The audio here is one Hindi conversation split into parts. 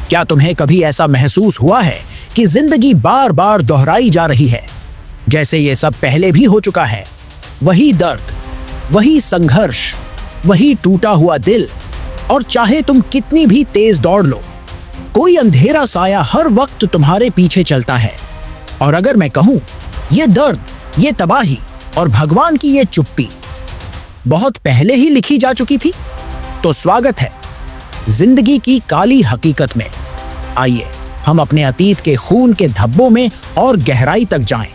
क्या तुम्हें कभी ऐसा महसूस हुआ है कि जिंदगी बार बार दोहराई जा रही है, जैसे ये सब पहले भी हो चुका है? वही दर्द, वही संघर्ष, वही टूटा हुआ दिल, और चाहे तुम कितनी भी तेज दौड़ लो, कोई अंधेरा साया हर वक्त तुम्हारे पीछे चलता है। और अगर मैं कहूं, ये दर्द, ये तबाही और भगवान की ये चुप्पी बहुत पहले ही लिखी जा चुकी थी, तो स्वागत है जिंदगी की काली हकीकत में। आइए हम अपने अतीत के खून के धब्बों में और गहराई तक जाएं।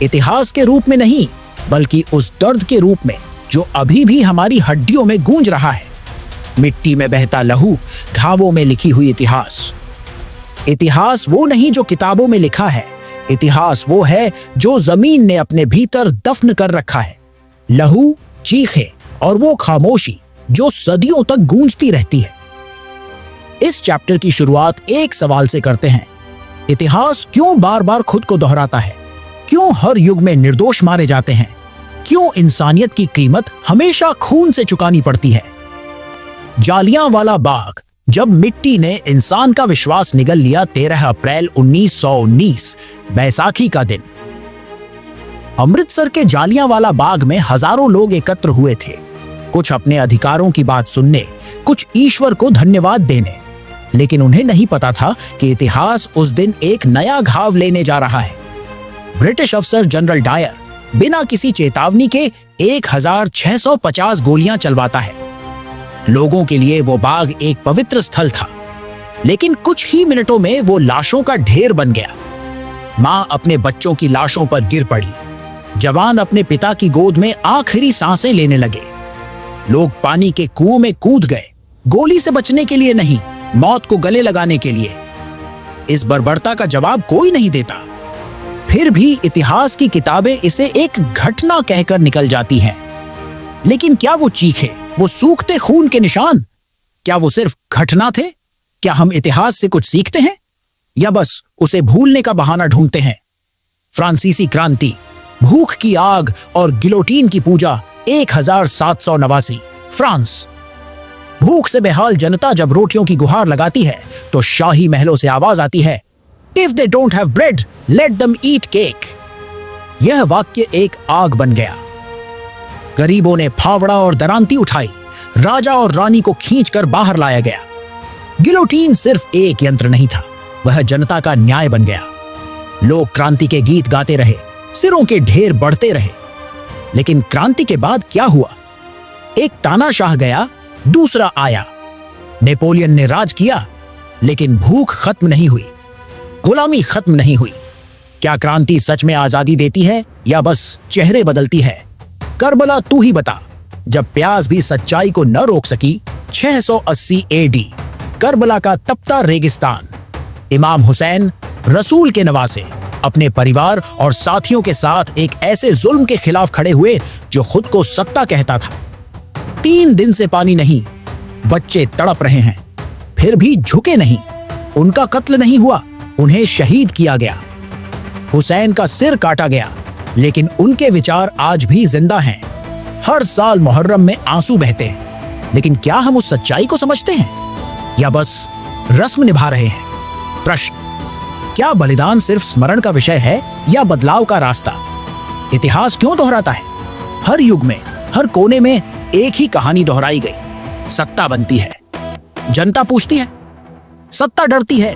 इतिहास के रूप में नहीं, बल्कि उस दर्द के रूप में जो अभी भी हमारी हड्डियों में गूंज रहा है। मिट्टी में बहता लहू, घावों में लिखी हुई इतिहास। इतिहास वो नहीं जो किताबों में लिखा है, इतिहास वो है जो जमीन ने अपने भीतर दफन कर रखा है। लहू, चीखें और वो खामोशी जो सदियों तक गूंजती रहती है। इस चैप्टर की शुरुआत एक सवाल से करते हैं। इतिहास क्यों बार बार खुद को दोहराता है? क्यों हर युग में निर्दोष मारे जाते हैं? क्यों इंसानियत की कीमत हमेशा खून से चुकानी पड़ती है? जालियांवाला बाग, जब मिट्टी ने इंसान का विश्वास निगल लिया। 13 अप्रैल 1919, बैसाखी का दिन। अमृतसर के जालियांवाला बाग में हजारों लोग एकत्र हुए थे, कुछ अपने अधिकारों की बात सुनने, कुछ ईश्वर को धन्यवाद देने। लेकिन उन्हें नहीं पता था कि इतिहास उस दिन एक नया घाव लेने जा रहा है। ब्रिटिश अफसर जनरल डायर बिना किसी चेतावनी के 1650 गोलियां चलवाता है। लोगों के लिए वो बाग एक पवित्र स्थल था, लेकिन कुछ ही मिनटों में वो लाशों का ढेर बन गया। मां अपने बच्चों की लाशों पर गिर पड़ी। जवान अपने पिता की गोद में आखिरी सांसें लेने लगे। लोग पानी के कुओं में कूद गए, गोली से बचने के लिए नहीं, मौत को गले लगाने के लिए। इस बर्बरता का जवाब कोई नहीं देता। फिर भी इतिहास की किताबें इसे एक घटना कहकर निकल जाती हैं। लेकिन क्या वो चीखे, वो सूखते खून के निशान, क्या वो सिर्फ घटना थे? क्या हम इतिहास से कुछ सीखते हैं या बस उसे भूलने का बहाना ढूंढते हैं? फ्रांसीसी क्रांति, भूख की आग और गिलोटीन की पूजा। 1789, फ्रांस। भूख से बेहाल जनता जब रोटियों की गुहार लगाती है तो शाही महलों से आवाज आती है, If they don't have bread, let them eat cake। यह वाक्य एक आग बन गया। गरीबों ने फावड़ा और दरांती उठाई, राजा और रानी को खींचकर बाहर लाया गया। गिलोटीन सिर्फ एक यंत्र नहीं था, वह जनता का न्याय बन गया। लोग क्रांति के गीत गाते रहे, सिरों के ढेर बढ़ते रहे। लेकिन क्रांति के बाद क्या हुआ? एक तानाशाह गया, दूसरा आया। नेपोलियन ने राज किया, लेकिन भूख खत्म नहीं हुई, गुलामी खत्म नहीं हुई। क्या क्रांति सच में आजादी देती है या बस चेहरे बदलती है? करबला तू ही बता। जब प्यास भी सच्चाई को न रोक सकी। 680 AD, करबला का तपता रेगिस्तान। इमाम हुसैन, रसूल के नवासे, अपने परिवार और साथियों के साथ एक ऐसे जुल्म के खिलाफ खड़े हुए जो खुद को सत्ता कहता था। 3 दिन से पानी नहीं, बच्चे तड़प रहे हैं, फिर भी झुके नहीं। उनका कत्ल नहीं हुआ, उन्हें शहीद किया गया। हुसैन का सिर काटा गया, लेकिन उनके विचार आज भी जिंदा हैं। हर साल मुहर्रम में आंसू बहते हैं, लेकिन क्या हम उस सच्चाई को समझते हैं या बस रस्म निभा रहे हैं? प्रश्न, क्या बलिदान सिर्फ स्मरण का विषय है या बदलाव का रास्ता? इतिहास क्यों दोहराता है? हर युग में, हर कोने में एक ही कहानी दोहराई गई। सत्ता बनती है, जनता पूछती है, सत्ता डरती है,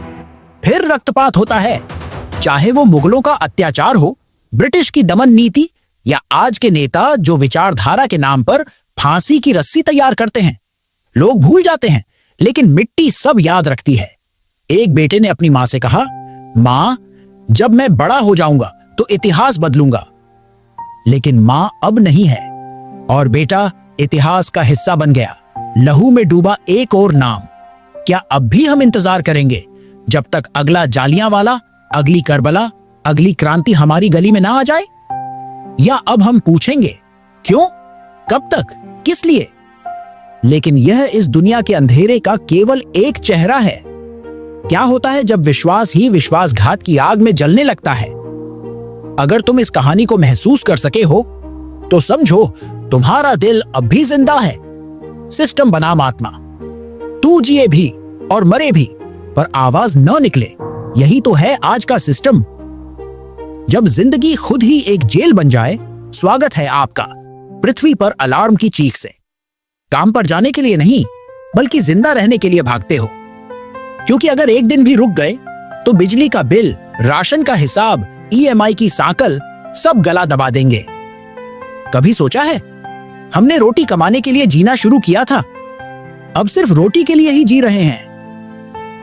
फिर रक्तपात होता है। चाहे वो मुगलों का अत्याचार हो, ब्रिटिश की दमन नीति या आज के नेता जो विचारधारा के नाम पर फांसी की रस्सी तैयार करते हैं। लोग भूल जाते हैं, लेकिन मिट्टी सब याद रखती है। एक बेटे ने अपनी मां से कहा, मां, जब मैं बड़ा हो जाऊंगा तो इतिहास बदलूंगा। लेकिन मां अब नहीं है और बेटा इतिहास का हिस्सा बन गया। लहू में डूबा एक और नाम। क्या अब भी हम इंतजार करेंगे जब तक अगला जालियांवाला, अगली करबला, अगली क्रांति हमारी गली में ना आ जाए? या अब हम पूछेंगे, क्यों, कब तक, किस लिए? लेकिन यह इस दुनिया के अंधेरे का केवल एक चेहरा है। क्या होता है जब विश्वास ही विश्वासघात की आग में जलने लगता है? अगर तुम इस कहानी को महसूस कर सके हो तो समझो तुम्हारा दिल अब भी जिंदा है। सिस्टम बनाम आत्मा, तू जिए भी और मरे भी, पर आवाज न निकले। यही तो है आज का सिस्टम। जब जिंदगी खुद ही एक जेल बन जाए, स्वागत है आपका पृथ्वी पर अलार्म की चीख से। काम पर जाने के लिए नहीं, बल्कि जिंदा रहने के लिए भागते हो। क्योंकि अगर एक दिन भी रुक गए तो बिजली का बिल, राशन का हिसाब, EMI की सांकल सब गला दबा देंगे। कभी सोचा है, हमने रोटी कमाने के लिए जीना शुरू किया था, अब सिर्फ रोटी के लिए ही जी रहे हैं।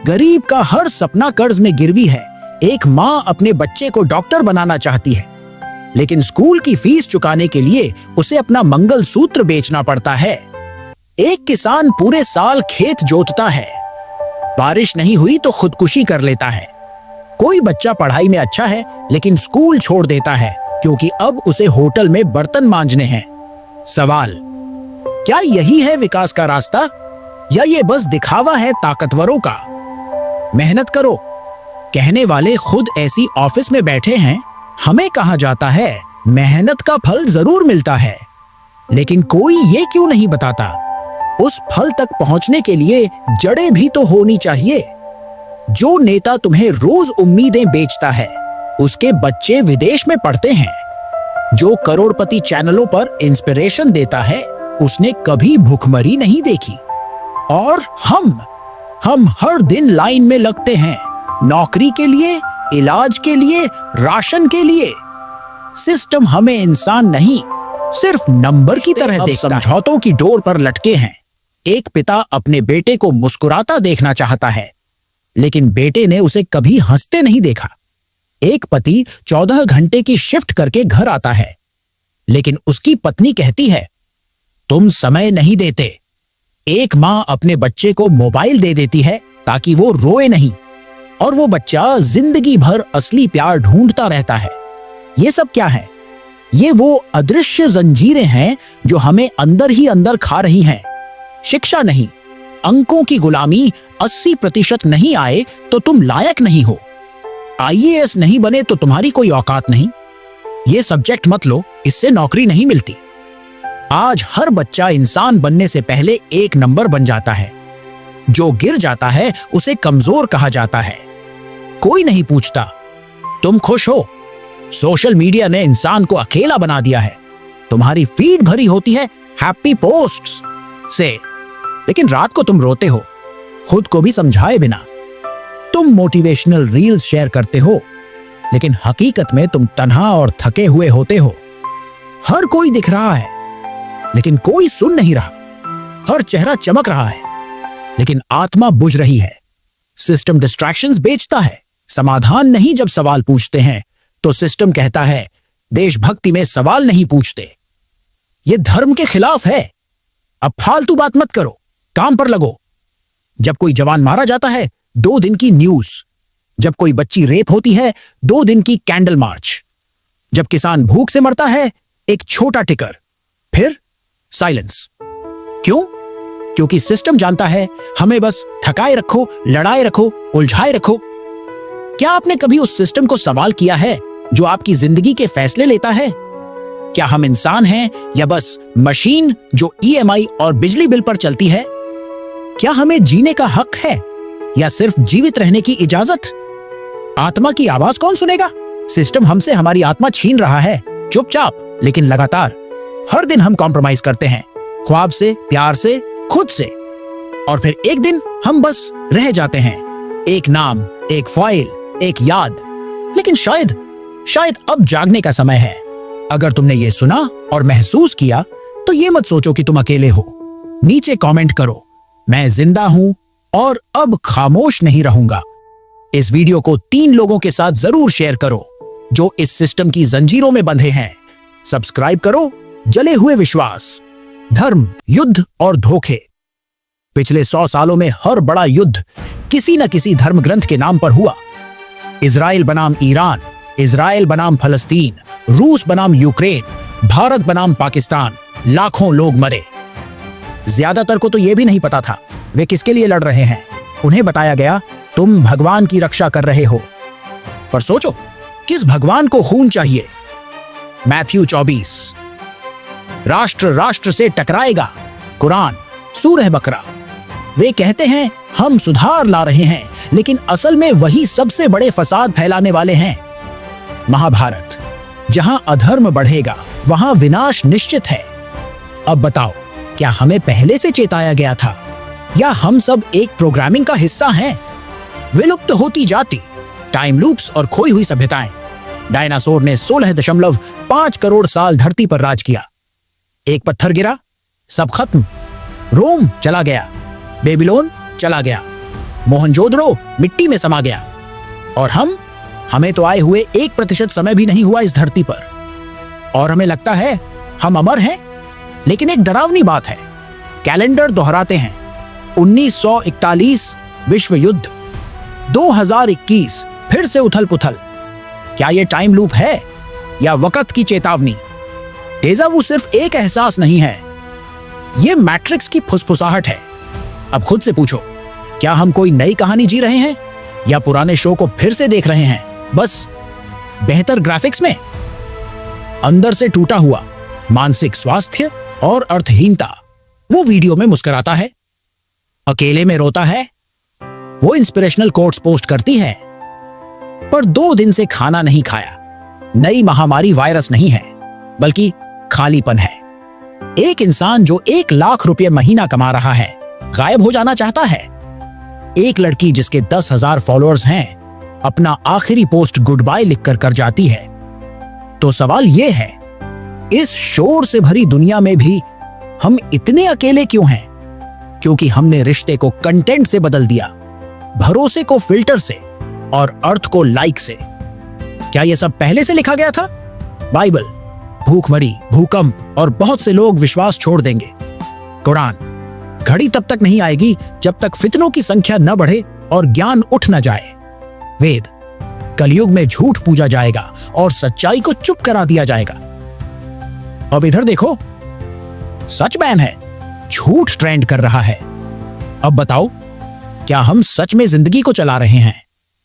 गरीब का हर सपना कर्ज में गिरवी है। एक माँ अपने बच्चे को डॉक्टर बनाना चाहती है, लेकिन स्कूल की फीस चुकाने के लिए उसे अपना मंगलसूत्र बेचना पड़ता है। एक किसान पूरे साल खेत जोतता है, बारिश नहीं हुई तो खुदकुशी कर लेता है। कोई बच्चा पढ़ाई में अच्छा है, लेकिन स्कूल छोड़ देता है क्योंकि अब उसे होटल में बर्तन मांजने हैं। सवाल, क्या यही है विकास का रास्ता, या ये बस दिखावा है ताकतवरों का? मेहनत करो कहने वाले खुद ऐसी ऑफिस में बैठे हैं। हमें कहा जाता है मेहनत का फल जरूर मिलता है, लेकिन कोई ये क्यों नहीं बताता उस फल तक पहुंचने के लिए जड़ें भी तो होनी चाहिए। जो नेता तुम्हें रोज उम्मीदें बेचता है, उसके बच्चे विदेश में पढ़ते हैं। जो करोड़पति चैनलों पर इंस्पिरेशन देता है, उसने कभी भूखमरी नहीं देखी। और हम हर दिन लाइन में लगते हैं, नौकरी के लिए, इलाज के लिए, राशन के लिए। सिस्टम हमें इंसान नहीं, सिर्फ नंबर की तरह देखता है। समझौतों की डोर पर लटके हैं। एक पिता अपने बेटे को मुस्कुराता देखना चाहता है, लेकिन बेटे ने उसे कभी हंसते नहीं देखा। एक पति 14 घंटे की शिफ्ट करके घर आता है, लेकिन उसकी पत्नी कहती है, तुम समय नहीं देते। एक मां अपने बच्चे को मोबाइल दे देती है ताकि वो रोए नहीं, और वो बच्चा जिंदगी भर असली प्यार ढूंढता रहता है। ये सब क्या है? ये वो अदृश्य जंजीरें हैं जो हमें अंदर ही अंदर खा रही हैं। शिक्षा नहीं, अंकों की गुलामी। 80% नहीं आए तो तुम लायक नहीं हो। IAS नहीं बने तो तुम्हारी कोई औकात नहीं। ये सब्जेक्ट मत लो, इससे नौकरी नहीं मिलती। आज हर बच्चा इंसान बनने से पहले एक नंबर बन जाता है। जो गिर जाता है उसे कमजोर कहा जाता है। कोई नहीं पूछता तुम खुश हो। सोशल मीडिया ने इंसान को अकेला बना दिया है। तुम्हारी फीड भरी होती है हैप्पी पोस्ट्स से, लेकिन रात को तुम रोते हो, खुद को भी समझाए बिना। तुम मोटिवेशनल रील्स शेयर करते हो, लेकिन हकीकत में तुम तन्हा और थके हुए होते हो। हर कोई दिख रहा है, लेकिन कोई सुन नहीं रहा। हर चेहरा चमक रहा है, लेकिन आत्मा बुझ रही है। सिस्टम डिस्ट्रैक्शंस बेचता है, समाधान नहीं। जब सवाल पूछते हैं तो सिस्टम कहता है देशभक्ति में सवाल नहीं पूछते। ये धर्म के खिलाफ है। अब फालतू बात मत करो, काम पर लगो। जब कोई जवान मारा जाता है, 2 दिन की न्यूज। जब कोई बच्ची रेप होती है, 2 दिन की कैंडल मार्च। जब किसान भूख से मरता है, एक छोटा टिकर, फिर साइलेंस। क्यों? क्योंकि सिस्टम जानता है हमें बस थकाए रखो, लड़ाए रखो, उलझाए रखो। क्या आपने कभी उस सिस्टम को सवाल किया है जो आपकी जिंदगी के फैसले लेता है? क्या हम इंसान हैं या बस मशीन जो EMI और बिजली बिल पर चलती है? क्या हमें जीने का हक है या सिर्फ जीवित रहने की इजाजत? आत्मा की आवाज कौन सुनेगा? सिस्टम हमसे हमारी आत्मा छीन रहा है, चुपचाप लेकिन लगातार। हर दिन हम कॉम्प्रोमाइज करते हैं, ख्वाब से, प्यार से, खुद से, और फिर एक दिन हम बस रह जाते हैं। एक नाम, एक फाइल, एक याद। लेकिन शायद अब जागने का समय है। अगर तुमने ये सुना और महसूस किया तो ये मत सोचो कि तुम अकेले हो। नीचे कमेंट करो, मैं जिंदा हूं और अब खामोश नहीं रहूंगा। इस वीडियो को 3 लोगों के साथ जरूर शेयर करो जो इस सिस्टम की जंजीरों में बंधे हैं। सब्सक्राइब करो जले हुए विश्वास, धर्म, युद्ध और धोखे। पिछले 100 सालों में हर बड़ा युद्ध किसी न किसी धर्म ग्रंथ के नाम पर हुआ। इजराइल बनाम ईरान, इजराइल बनाम फलस्तीन, रूस बनाम यूक्रेन, भारत बनाम पाकिस्तान। लाखों लोग मरे। ज्यादातर को तो यह भी नहीं पता था वे किसके लिए लड़ रहे हैं। उन्हें बताया गया तुम भगवान की रक्षा कर रहे हो। पर सोचो, किस भगवान को खून चाहिए? मैथ्यू 24। राष्ट्र राष्ट्र से टकराएगा, कुरान, सूरह बकरा। वे कहते हैं हम सुधार ला रहे हैं, लेकिन असल में वही सबसे बड़े फसाद फैलाने वाले हैं। महाभारत, जहां अधर्म बढ़ेगा वहां विनाश निश्चित है। अब बताओ, क्या हमें पहले से चेताया गया था, या हम सब एक प्रोग्रामिंग का हिस्सा हैं? विलुप्त होती जाती टाइम लूप्स और खोई हुई सभ्यताएं। डायनासोर ने 16.5 करोड़ साल धरती पर राज किया। एक पत्थर गिरा, सब खत्म। रोम चला गया, बेबीलोन चला गया, मोहनजोदड़ो मिट्टी में समा गया। और हमें तो आए हुए 1% समय भी नहीं हुआ इस धरती पर, और हमें लगता है हम अमर हैं। लेकिन एक डरावनी बात है, कैलेंडर दोहराते हैं। 1941 विश्व युद्ध, 2021 फिर से उथल पुथल। क्या ये टाइम लूप है या वक्त की चेतावनी? डेजा वू सिर्फ एक एहसास नहीं है, ये मैट्रिक्स की फुसफुसाहट है। अब खुद से पूछो, क्या हम कोई नई कहानी जी रहे हैं, या पुराने शो को फिर से देख रहे हैं, बस बेहतर ग्राफिक्स में? अंदर से टूटा हुआ मानसिक स्वास्थ्य और अर्थहीनता, वो वीडियो में मुस्कुराता है, अकेले में रोता है, वो इंस्पिरेशनल कोट्स पोस्ट करती है, पर 2 दिन से खाना नहीं खाया। नई महामारी वायरस नहीं है, बल्कि खालीपन है। एक इंसान जो 1 लाख रुपए महीना कमा रहा है, गायब हो जाना चाहता है। एक लड़की जिसके 10,000 फॉलोअर्स हैं, अपना आखिरी पोस्ट गुड बाय लिखकर कर जाती है। तो सवाल यह है, इस शोर से भरी दुनिया में भी हम इतने अकेले क्यों हैं? क्योंकि हमने रिश्ते को कंटेंट से बदल दिया, भरोसे को फिल्टर से, और अर्थ को लाइक से। क्या यह सब पहले से लिखा गया था? बाइबल, भूखमरी, भूकंप और बहुत से लोग विश्वास छोड़ देंगे। कुरान, घड़ी तब तक नहीं आएगी जब तक फितनों की संख्या न बढ़े और ज्ञान उठ न जाए। वेद, कलयुग में झूठ पूजा जाएगा और सच्चाई को चुप करा दिया जाएगा। अब इधर देखो, सच बैन है, झूठ ट्रेंड कर रहा है। अब बताओ, क्या हम सच में जिंदगी को चला रहे हैं,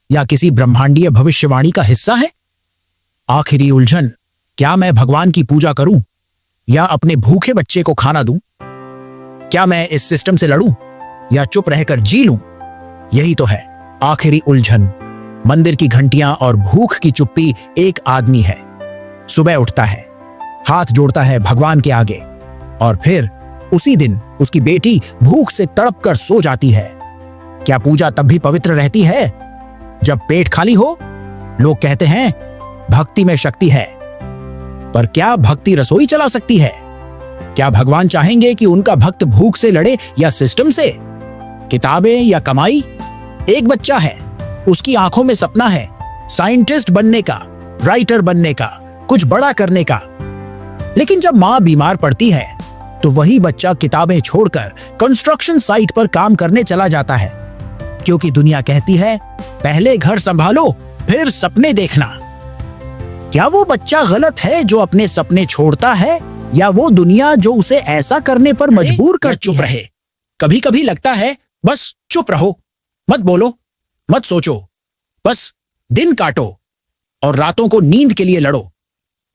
या किसी ब्रह्मांडीय भविष्यवाणी का हिस्सा है? आखिरी उलझन, क्या मैं भगवान की पूजा करूं, या अपने भूखे बच्चे को खाना दूं? क्या मैं इस सिस्टम से लड़ूं, या चुप रहकर जी लूं? यही तो है आखिरी उलझन। मंदिर की घंटियां और भूख की चुप्पी एक आदमी है। सुबह उठता है, हाथ जोड़ता है भगवान के आगे, और फिर उसी दिन उसकी बेटी भूख से तड़प कर सो जाती है। क्या पूजा तब भी पवित्र रहती है जब पेट खाली हो? लोग कहते हैं भक्ति में शक्ति है, पर क्या भक्ति रसोई चला सकती है? क्या भगवान चाहेंगे कि उनका भक्त भूख से लड़े या सिस्टम से? किताबें या कमाई? एक बच्चा है, उसकी आंखों में सपना है साइंटिस्ट बनने का, राइटर बनने का, कुछ बड़ा करने का। लेकिन जब मां बीमार पड़ती है तो वही बच्चा किताबें छोड़कर कंस्ट्रक्शन साइट पर काम करने चला जाता है, क्योंकि दुनिया कहती है पहले घर संभालो फिर सपने देखना। क्या वो बच्चा गलत है जो अपने सपने छोड़ता है, या वो दुनिया जो उसे ऐसा करने पर मजबूर कर चुप रहे? कभी कभी लगता है बस चुप रहो, मत बोलो, मत सोचो, बस दिन काटो और रातों को नींद के लिए लड़ो।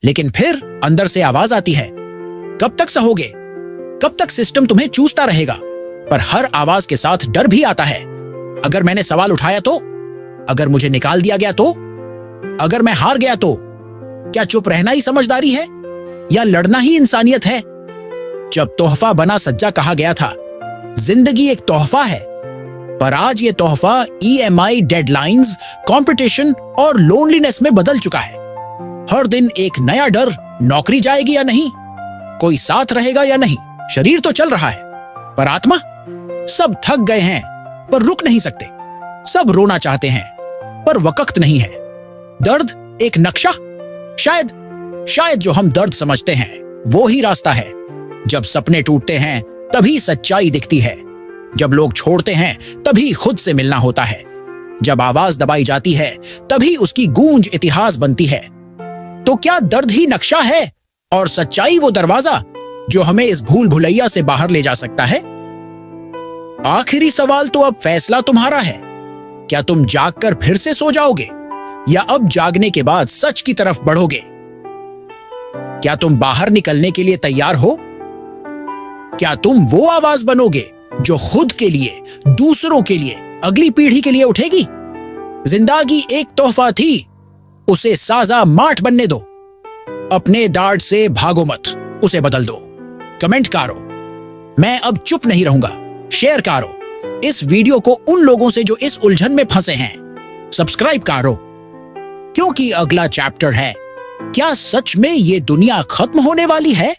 लेकिन फिर अंदर से आवाज आती है, कब तक सहोगे, कब तक सिस्टम तुम्हें चूसता रहेगा? पर हर आवाज के साथ डर भी आता है। अगर मैंने सवाल उठाया तो? अगर मुझे निकाल दिया गया तो? अगर मैं हार गया तो? क्या चुप रहना ही समझदारी है, या लड़ना ही इंसानियत है? जब तोहफा बना सज्जा कहा गया था, जिंदगी एक तोहफा है, पर आज ये तोहफा EMI, डेडलाइंस, कंपटीशन और लोनलीनेस में बदल चुका है। हर दिन एक नया डर, नौकरी जाएगी या नहीं, कोई साथ रहेगा या नहीं। शरीर तो चल रहा है, पर आत्मा? सब थक गए हैं पर रुक नहीं सकते, सब रोना चाहते हैं पर वक्त नहीं है। दर्द एक नक्शा? शायद जो हम दर्द समझते हैं वो ही रास्ता है। जब सपने टूटते हैं तभी सच्चाई दिखती है, जब लोग छोड़ते हैं तभी खुद से मिलना होता है, जब आवाज दबाई जाती है तभी उसकी गूंज इतिहास बनती है। तो क्या दर्द ही नक्शा है और सच्चाई वो दरवाजा जो हमें इस भूल भुलैया से बाहर ले जा सकता है? आखिरी सवाल तो अब फैसला तुम्हारा है। क्या तुम जागकर फिर से सो जाओगे, या अब जागने के बाद सच की तरफ बढ़ोगे? क्या तुम बाहर निकलने के लिए तैयार हो? क्या तुम वो आवाज बनोगे जो खुद के लिए, दूसरों के लिए, अगली पीढ़ी के लिए उठेगी? जिंदगी एक तोहफा थी, उसे साजा माठ बनने दो। अपने दाढ़ से भागो मत, उसे बदल दो। कमेंट करो। मैं अब चुप नहीं रहूंगा। शेयर करो इस वीडियो को उन लोगों से जो इस उलझन में फंसे हैं। सब्सक्राइब करो, क्योंकि अगला चैप्टर है, क्या सच में ये दुनिया खत्म होने वाली है?